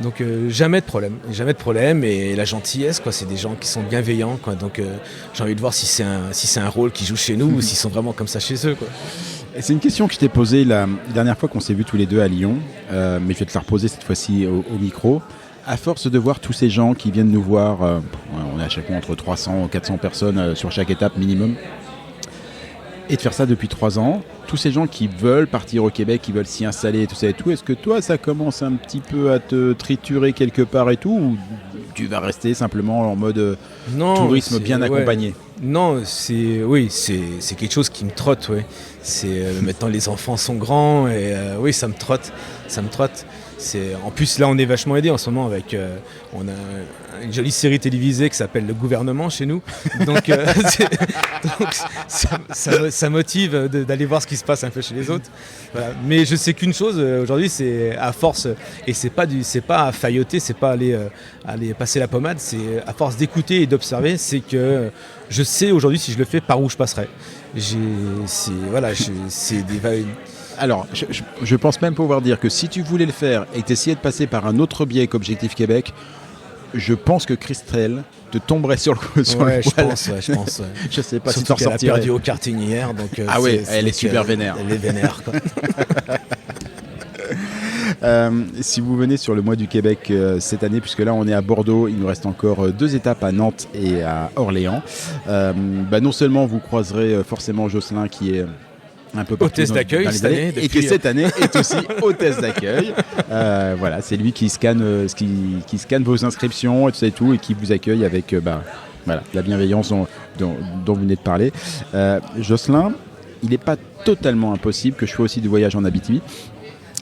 Donc jamais de problème. Et la gentillesse, quoi, c'est des gens qui sont bienveillants, quoi. Donc j'ai envie de voir si c'est un rôle qu'ils jouent chez nous ou s'ils sont vraiment comme ça chez eux, quoi. Et c'est une question que je t'ai posée la dernière fois qu'on s'est vus tous les deux à Lyon, mais je vais te la reposer cette fois-ci au micro. À force de voir tous ces gens qui viennent nous voir, on est à chaque fois entre 300 et 400 personnes sur chaque étape minimum, et de faire ça depuis 3 ans, tous ces gens qui veulent partir au Québec, qui veulent s'y installer, tout ça et tout, est-ce que toi ça commence un petit peu à te triturer quelque part et tout, ou tu vas rester simplement en mode tourisme bien accompagné? Non, c'est quelque chose qui me trotte, ouais. Maintenant les enfants sont grands et oui, ça me trotte. En plus là on est vachement aidés en ce moment avec on a une jolie série télévisée qui s'appelle Le Gouvernement chez nous, donc ça motive d'aller voir ce qui se passe un peu chez les autres. Voilà. Mais je sais qu'une chose aujourd'hui, c'est à force, et c'est pas à failloter, c'est pas aller passer la pommade, c'est à force d'écouter et d'observer, c'est que je sais aujourd'hui si je le fais par où je passerai. Alors, je pense même pouvoir dire que si tu voulais le faire et que tu essayais de passer par un autre biais qu'Objectif Québec, je pense que Christelle te tomberait sur le coup. Je pense. Je sais pas. Surtout si tu en sortirais. Elle a perdu au karting hier, donc. Elle est super vénère. Elle est vénère, quoi. Si vous venez sur le mois du Québec cette année, puisque là on est à Bordeaux, il nous reste encore 2 étapes à Nantes et à Orléans. Non seulement vous croiserez forcément Jocelyn qui est un peu hôtesse d'accueil cette année, et qui cette année est aussi hôtesse d'accueil. Voilà, c'est lui qui scanne vos inscriptions et tout ça et tout, et qui vous accueille avec la bienveillance dont vous venez de parler. Jocelyn, il n'est pas totalement impossible que je fasse aussi du voyage en Abitibi.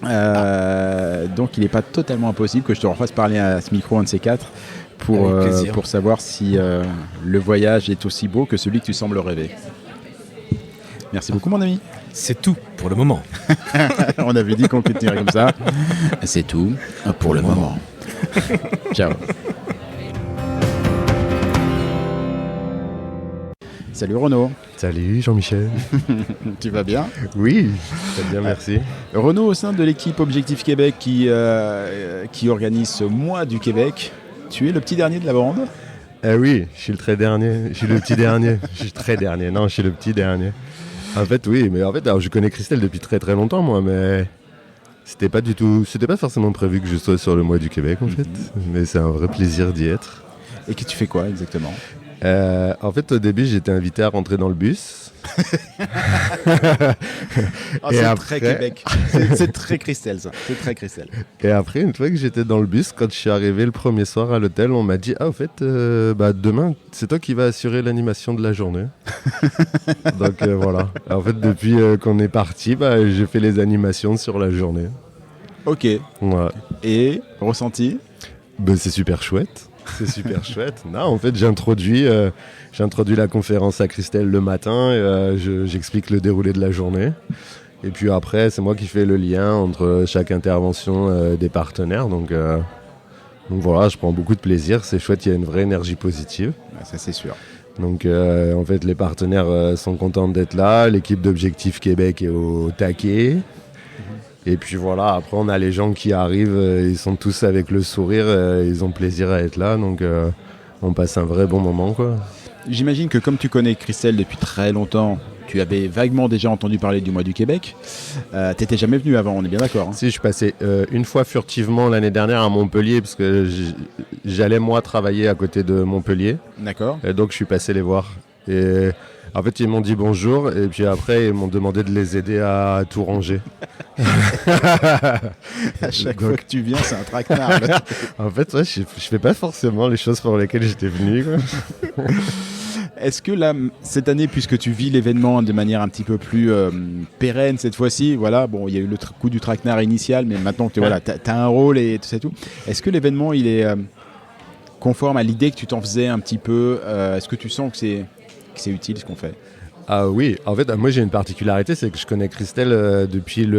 Donc il n'est pas totalement impossible que je te refasse parler à ce micro, un de ces quatre, pour savoir si le voyage est aussi beau que celui que tu sembles rêver. Merci beaucoup mon ami. C'est tout pour le moment. On avait dit qu'on continuerait comme ça. C'est tout pour le moment. Ciao. Salut Renaud. Salut Jean-Michel. Tu vas bien? Oui, très bien, merci. Renaud, au sein de l'équipe Objectif Québec qui organise ce mois du Québec, tu es le petit dernier de la bande? Oui, je suis le très dernier. Je suis le petit dernier. Je suis très dernier. Non, je suis le petit dernier. En fait, oui, mais alors, je connais Christelle depuis très très longtemps, moi, mais c'était pas forcément prévu que je sois sur le mois du Québec, en fait. Mais c'est un vrai plaisir d'y être. Et que tu fais quoi exactement? En fait, au début, j'étais invité à rentrer dans le bus. C'est après... très Québec. C'est très Christelle, ça. C'est très Christelle. Et après, une fois que j'étais dans le bus, quand je suis arrivé le premier soir à l'hôtel, on m'a dit « Ah, au fait, demain, c'est toi qui vas assurer l'animation de la journée. » Donc voilà. En fait, depuis qu'on est parti, j'ai fait les animations sur la journée. Ok. Ouais. Et ressenti? C'est super chouette. C'est super chouette. Non, en fait, j'ai introduit la conférence à Christelle le matin. J'explique le déroulé de la journée. Et puis après, c'est moi qui fais le lien entre chaque intervention des partenaires. Donc voilà, je prends beaucoup de plaisir. C'est chouette, il y a une vraie énergie positive. Ça, c'est sûr. Donc en fait, les partenaires sont contents d'être là. L'équipe d'Objectif Québec est au taquet. Et puis voilà, après on a les gens qui arrivent, ils sont tous avec le sourire, ils ont plaisir à être là, donc on passe un vrai bon moment, quoi. J'imagine que comme tu connais Christelle depuis très longtemps, tu avais vaguement déjà entendu parler du mois du Québec. T'étais jamais venu avant, on est bien d'accord, hein? Si, je suis passé une fois furtivement l'année dernière à Montpellier, parce que j'allais moi travailler à côté de Montpellier. D'accord. Et donc je suis passé les voir. Et en fait, ils m'ont dit bonjour, et puis après, ils m'ont demandé de les aider à tout ranger. À chaque fois que tu viens, c'est un traquenard. En fait, ouais, je fais pas forcément les choses pour lesquelles j'étais venu, quoi. Est-ce que là, cette année, puisque tu vis l'événement de manière un petit peu plus pérenne cette fois-ci, voilà, bon, il y a eu le coup du traquenard initial, mais maintenant que t'as un rôle et tout ça et tout, est-ce que l'événement, il est conforme à l'idée que tu t'en faisais un petit peu Est-ce que tu sens que c'est utile ce qu'on fait? Ah oui, en fait, moi j'ai une particularité, c'est que je connais Christelle depuis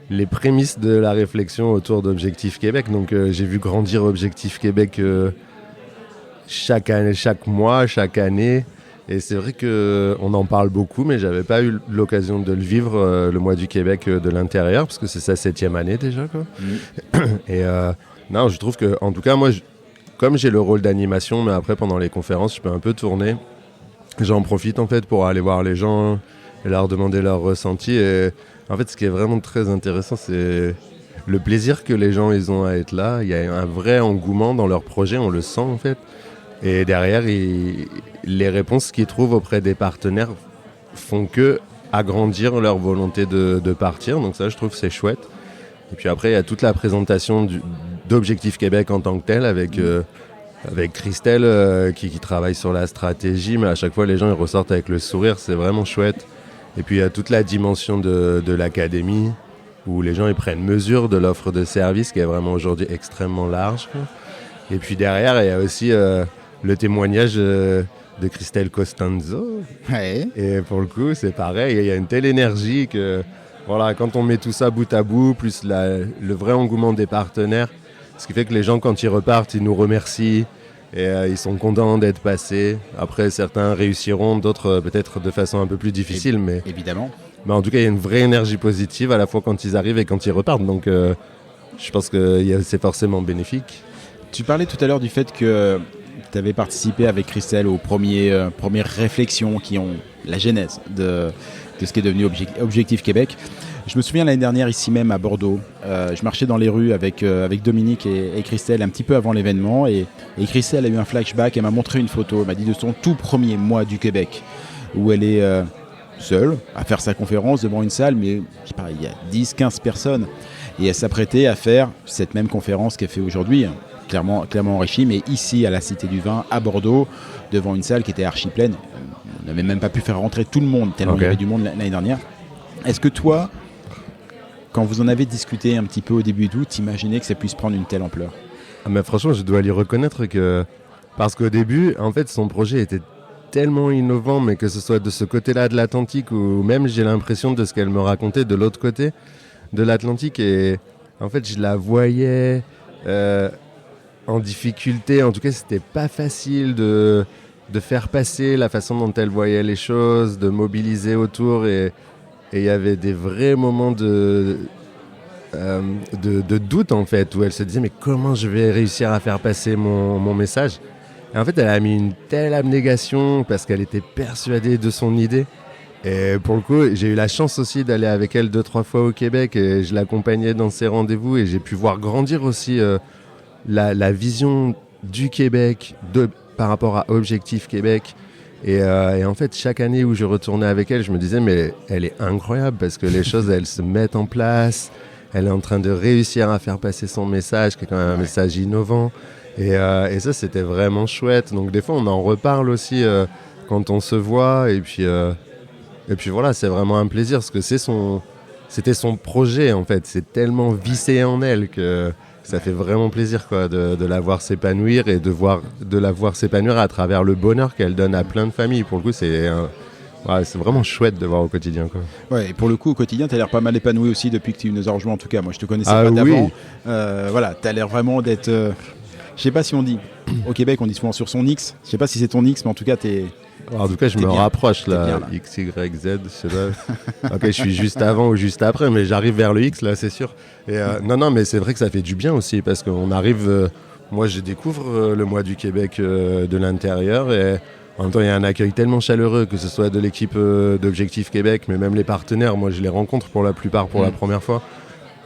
les prémices de la réflexion autour d'Objectif Québec. Donc j'ai vu grandir Objectif Québec chaque mois, chaque année. Et c'est vrai qu'on en parle beaucoup, mais j'avais pas eu l'occasion de le vivre le mois du Québec de l'intérieur, parce que c'est sa 7e année déjà, quoi. Et non, je trouve que, en tout cas, moi, comme j'ai le rôle d'animation, mais après pendant les conférences, je peux un peu tourner. J'en profite en fait pour aller voir les gens et leur demander leur ressenti. Et en fait, ce qui est vraiment très intéressant, c'est le plaisir que les gens ils ont à être là. Il y a un vrai engouement dans leur projet, on le sent en fait. Et derrière, les réponses qu'ils trouvent auprès des partenaires font que agrandir leur volonté de partir. Donc ça, je trouve c'est chouette. Et puis après, il y a toute la présentation d'Objectif Québec en tant que tel avec Christelle qui travaille sur la stratégie, mais à chaque fois les gens ils ressortent avec le sourire, c'est vraiment chouette. Et puis il y a toute la dimension de l'académie où les gens ils prennent mesure de l'offre de service qui est vraiment aujourd'hui extrêmement large, quoi. Et puis derrière il y a aussi le témoignage de Christelle Costanzo. Ouais. Et pour le coup c'est pareil, il y a une telle énergie que voilà, quand on met tout ça bout à bout, plus le vrai engouement des partenaires, ce qui fait que les gens, quand ils repartent, ils nous remercient et ils sont contents d'être passés. Après, certains réussiront, d'autres peut-être de façon un peu plus difficile. Mais évidemment. Mais en tout cas, il y a une vraie énergie positive à la fois quand ils arrivent et quand ils repartent. Donc, je pense que c'est forcément bénéfique. Tu parlais tout à l'heure du fait que tu avais participé avec Christelle aux premières réflexions qui ont la genèse de ce qui est devenu Objectif Québec. Je me souviens l'année dernière, ici même à Bordeaux, je marchais dans les rues avec Dominique et Christelle un petit peu avant l'événement et Christelle a eu un flashback, elle m'a montré une photo, elle m'a dit de son tout premier mois du Québec où elle est seule à faire sa conférence devant une salle, mais je sais pas, il y a 10-15 personnes et elle s'apprêtait à faire cette même conférence qu'elle fait aujourd'hui, clairement enrichie, mais ici à la Cité du Vin à Bordeaux, devant une salle qui était archi pleine. On n'avait même pas pu faire rentrer tout le monde tellement il y avait du monde l'année dernière. Est-ce que toi, quand vous en avez discuté un petit peu au début d'août, t'imaginais que ça puisse prendre une telle ampleur? Mais franchement, je dois lui reconnaître que... Parce qu'au début, en fait, son projet était tellement innovant, mais que ce soit de ce côté-là de l'Atlantique, ou même j'ai l'impression de ce qu'elle me racontait de l'autre côté de l'Atlantique. Et en fait, je la voyais en difficulté. En tout cas, c'était pas facile de faire passer la façon dont elle voyait les choses, de mobiliser autour. Et il y avait des vrais moments de doute, en fait, où elle se disait « Mais comment je vais réussir à faire passer mon message ?» Et en fait, elle a mis une telle abnégation parce qu'elle était persuadée de son idée. Et pour le coup, j'ai eu la chance aussi d'aller avec elle 2-3 fois au Québec et je l'accompagnais dans ses rendez-vous et j'ai pu voir grandir aussi la vision du Québec par rapport à Objectif Québec. Et en fait, chaque année où je retournais avec elle, je me disais, mais elle est incroyable parce que les choses, elles se mettent en place. Elle est en train de réussir à faire passer son message, qui est quand même un message innovant. Et ça, c'était vraiment chouette. Donc des fois, on en reparle aussi quand on se voit. Et puis voilà, c'est vraiment un plaisir parce que c'était son projet, en fait. C'est tellement vissé en elle que ça fait vraiment plaisir, quoi, de la voir s'épanouir et de la voir s'épanouir à travers le bonheur qu'elle donne à plein de familles. Pour le coup, c'est vraiment chouette de voir au quotidien, quoi. Ouais, et pour le coup, au quotidien, tu as l'air pas mal épanoui aussi depuis que tu nous as rejoints. En tout cas, moi, je te connaissais pas d'avant. Voilà, tu as l'air vraiment d'être... je sais pas si on dit... Au Québec, on dit souvent sur son X. Je sais pas si c'est ton X, mais en tout cas, en tout cas, je me rapproche, là. X, Y, Z, je sais pas. Ok, je suis juste avant ou juste après, mais j'arrive vers le X, là, c'est sûr. Et non, mais c'est vrai que ça fait du bien aussi, parce qu'on arrive... moi, je découvre le mois du Québec de l'intérieur, et en même temps, il y a un accueil tellement chaleureux, que ce soit de l'équipe d'Objectif Québec, mais même les partenaires. Moi, je les rencontre pour la plupart pour la première fois.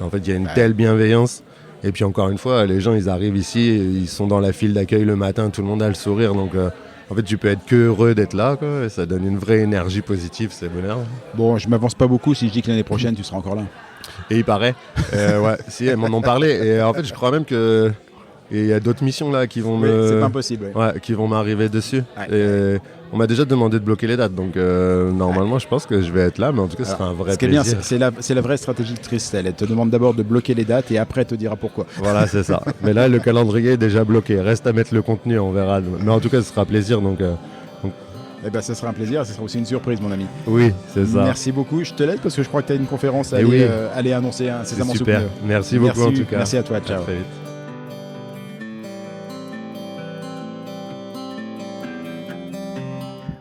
En fait, il y a une telle bienveillance. Et puis, encore une fois, les gens, ils arrivent ici, ils sont dans la file d'accueil le matin, tout le monde a le sourire, donc... en fait, tu peux être que heureux d'être là, quoi. Et ça donne une vraie énergie positive, c'est bonheur. Bon, je m'avance pas beaucoup si je dis que l'année prochaine, tu seras encore là. Et il paraît. Ouais, si, elles m'en ont parlé. Et en fait, je crois même que Et il y a d'autres missions là qui vont c'est pas impossible. Qui vont m'arriver dessus. Et on m'a déjà demandé de bloquer les dates, donc normalement je pense que je vais être là, mais en tout cas ce sera un vrai plaisir. Ce qui est bien, c'est la vraie stratégie de Christelle. Elle te demande d'abord de bloquer les dates et après elle te dira pourquoi. Voilà, c'est ça. Mais là le calendrier est déjà bloqué, reste à mettre le contenu, on verra. Mais en tout cas ce sera plaisir, donc... Eh ben, ça sera un plaisir, ça sera aussi une surprise, mon ami. Oui, c'est ça. Merci beaucoup. Je te laisse parce que je crois que tu as une conférence à aller annoncer incessamment sous peu. Super. Merci beaucoup en tout cas. Merci à toi. Ciao. À très vite.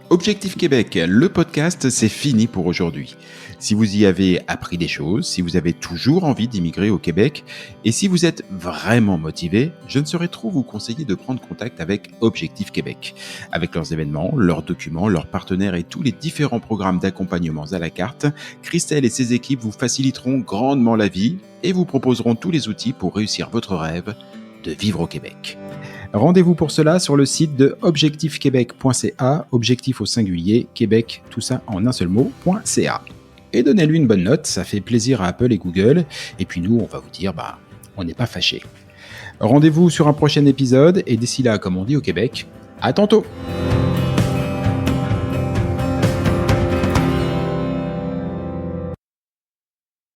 Objectif Québec, le podcast, c'est fini pour aujourd'hui. Si vous y avez appris des choses, si vous avez toujours envie d'immigrer au Québec, et si vous êtes vraiment motivé, je ne saurais trop vous conseiller de prendre contact avec Objectif Québec. Avec leurs événements, leurs documents, leurs partenaires et tous les différents programmes d'accompagnement à la carte, Christelle et ses équipes vous faciliteront grandement la vie et vous proposeront tous les outils pour réussir votre rêve de vivre au Québec. Rendez-vous pour cela sur le site de objectifquebec.ca, objectif au singulier, Québec, tout ça en un seul mot.ca. Et donnez-lui une bonne note, ça fait plaisir à Apple et Google. Et puis nous, on va vous dire, on n'est pas fâchés. Rendez-vous sur un prochain épisode, et d'ici là, comme on dit au Québec, à tantôt!